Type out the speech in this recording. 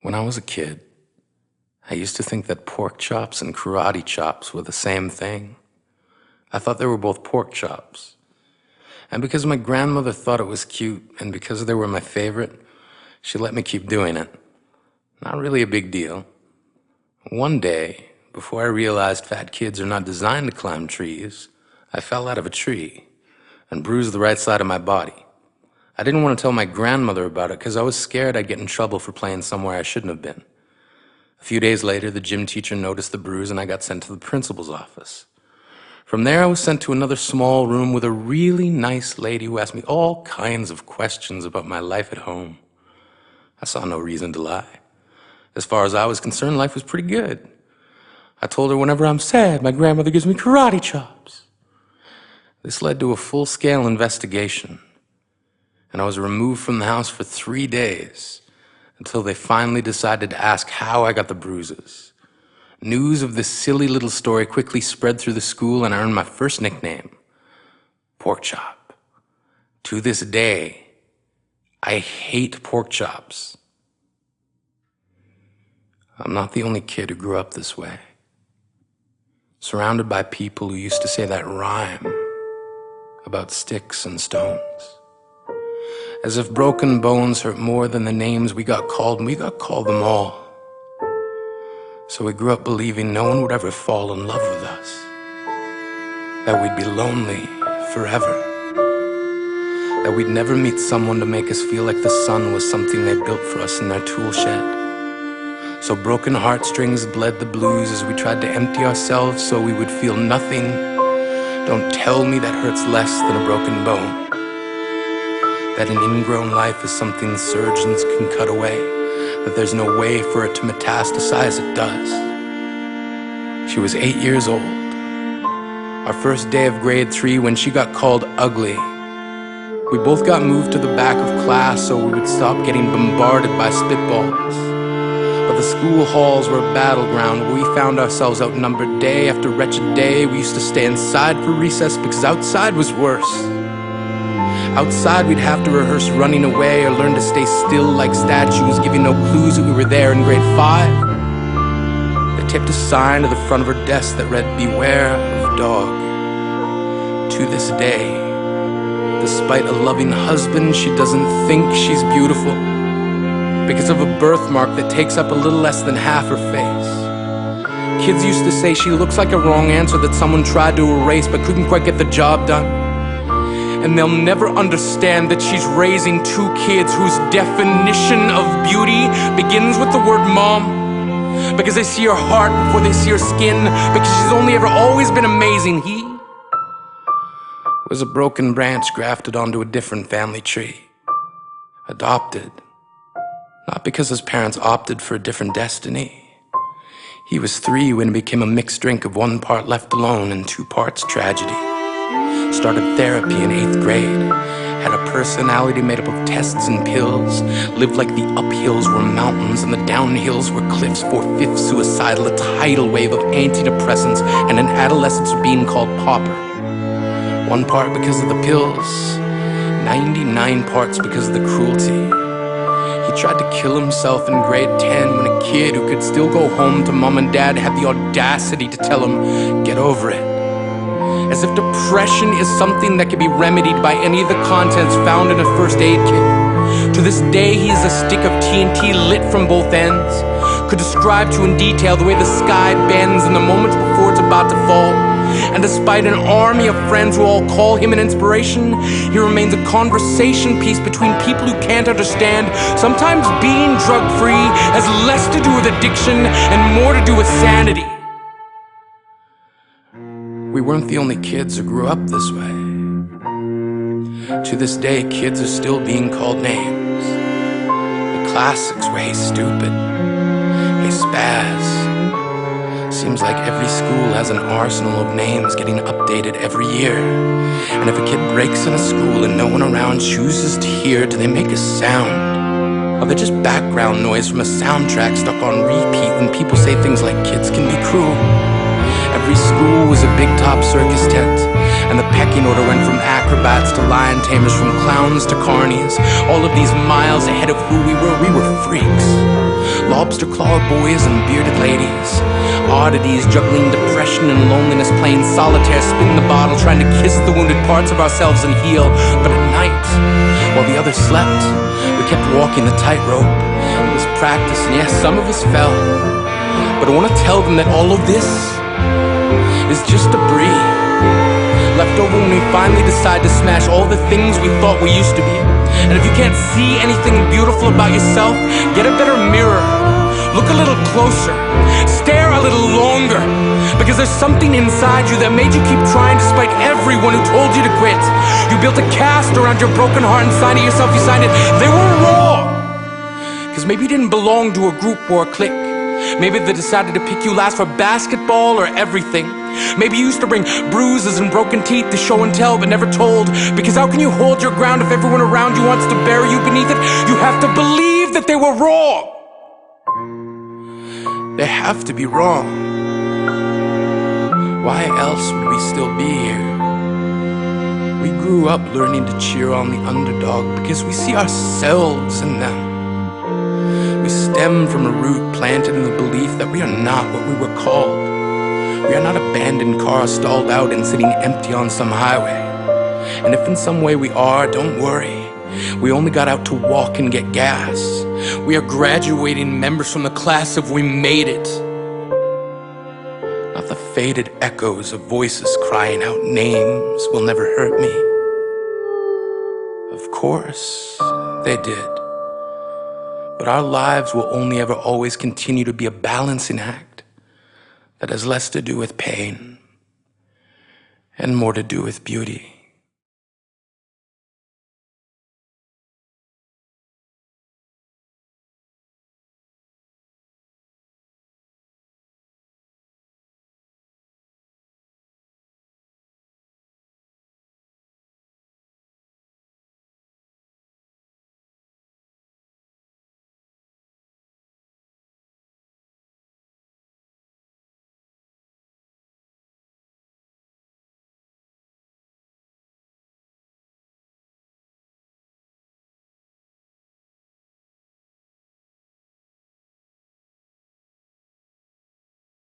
When I was a kid, I used to think that pork chops and karate chops were the same thing. I thought they were both pork chops. And because my grandmother thought it was cute, and because they were my favorite, she let me keep doing it. Not really a big deal. One day, before I realized fat kids are not designed to climb trees, I fell out of a tree and bruised the right side of my body. I didn't want to tell my grandmother about it because I was scared I'd get in trouble for playing somewhere I shouldn't have been. A few days later, the gym teacher noticed the bruise and I got sent to the principal's office. From there, I was sent to another small room with a really nice lady who asked me all kinds of questions about my life at home. I saw no reason to lie. As far as I was concerned, life was pretty good. I told her whenever I'm sad, my grandmother gives me karate chops. This led to a full-scale investigation, and I was removed from the house for 3 days until they finally decided to ask how I got the bruises. News of this silly little story quickly spread through the school, and I earned my first nickname, Pork Chop. To this day, I hate pork chops. I'm not the only kid who grew up this way, surrounded by people who used to say that rhyme about sticks and stones. As if broken bones hurt more than the names we got called, and we got called them all. So we grew up believing no one would ever fall in love with us, that we'd be lonely forever, that we'd never meet someone to make us feel like the sun was something they built for us in their tool shed. So broken heartstrings bled the blues as we tried to empty ourselves so we would feel nothing. Don't tell me that hurts less than a broken bone. That an ingrown life is something surgeons can cut away, that there's no way for it to metastasize, it does. She was 8 years old. Our first day of grade 3 when she got called ugly. We both got moved to the back of class so we would stop getting bombarded by spitballs. But the school halls were a battleground where we found ourselves outnumbered day after wretched day. We used to stay inside for recess because outside was worse. Outside we'd have to rehearse running away or learn to stay still like statues, giving no clues that we were there in grade 5. They taped a sign to the front of her desk that read, "Beware of dog." To this day, despite a loving husband, she doesn't think she's beautiful because of a birthmark that takes up a little less than half her face. Kids used to say she looks like a wrong answer that someone tried to erase but couldn't quite get the job done. And they'll never understand that she's raising 2 kids whose definition of beauty begins with the word mom. Because they see her heart before they see her skin. Because she's only ever always been amazing. He was a broken branch grafted onto a different family tree. Adopted. Not because his parents opted for a different destiny. He was 3 when it became a mixed drink of 1 part left alone and 2 parts tragedy. Started therapy in 8th grade. Had a personality made up of tests and pills. Lived like the uphills were mountains and the downhills were cliffs. 4/5 suicidal, a tidal wave of antidepressants, and an adolescence being called pauper. 1 part because of the pills, 99 parts because of the cruelty. He tried to kill himself in grade 10 when a kid who could still go home to mom and dad had the audacity to tell him, "Get over it." As if depression is something that can be remedied by any of the contents found in a first aid kit. To this day, he is a stick of TNT lit from both ends. Could describe to in detail the way the sky bends in the moments before it's about to fall. And despite an army of friends who all call him an inspiration, he remains a conversation piece between people who can't understand. Sometimes being drug-free has less to do with addiction and more to do with sanity. We weren't the only kids who grew up this way. To this day, kids are still being called names. The classics were "Hey stupid," "Hey spaz." Seems like every school has an arsenal of names getting updated every year. And if a kid breaks in a school and no one around chooses to hear, do they make a sound? Or they're just background noise from a soundtrack stuck on repeat when people say things like kids can be cruel? Every school was a big top circus tent, And the pecking order went from acrobats to lion tamers, from clowns to carnies. All of these miles ahead of who we were freaks. Lobster claw boys and bearded ladies, oddities juggling depression and loneliness, playing solitaire, spinning the bottle, trying to kiss the wounded parts of ourselves and heal. But at night, while the others slept, we kept walking the tightrope. It was practice, and yes, some of us fell. But I want to tell them that all of this is just debris left over when we finally decide to smash all the things we thought we used to be. And if you can't see anything beautiful about yourself, get a better mirror. Look a little closer. Stare a little longer. Because there's something inside you that made you keep trying despite everyone who told you to quit. You built a cast around your broken heart and signed it yourself. You signed it. They were raw. Because maybe you didn't belong to a group or a clique. Maybe they decided to pick you last for basketball or everything. Maybe you used to bring bruises and broken teeth to show and tell but never told. Because how can you hold your ground if everyone around you wants to bury you beneath it? You have to believe that they were wrong. They have to be wrong. Why else would we still be here? We grew up learning to cheer on the underdog because we see ourselves in them. We stem from a root planted in the belief that we are not what we were called. We are not abandoned cars stalled out and sitting empty on some highway. And if in some way we are, don't worry. We only got out to walk and get gas. We are graduating members from the class of we made it. Not the faded echoes of voices crying out names will never hurt me. Of course, they did. But our lives will only ever always continue to be a balancing act that has less to do with pain and more to do with beauty.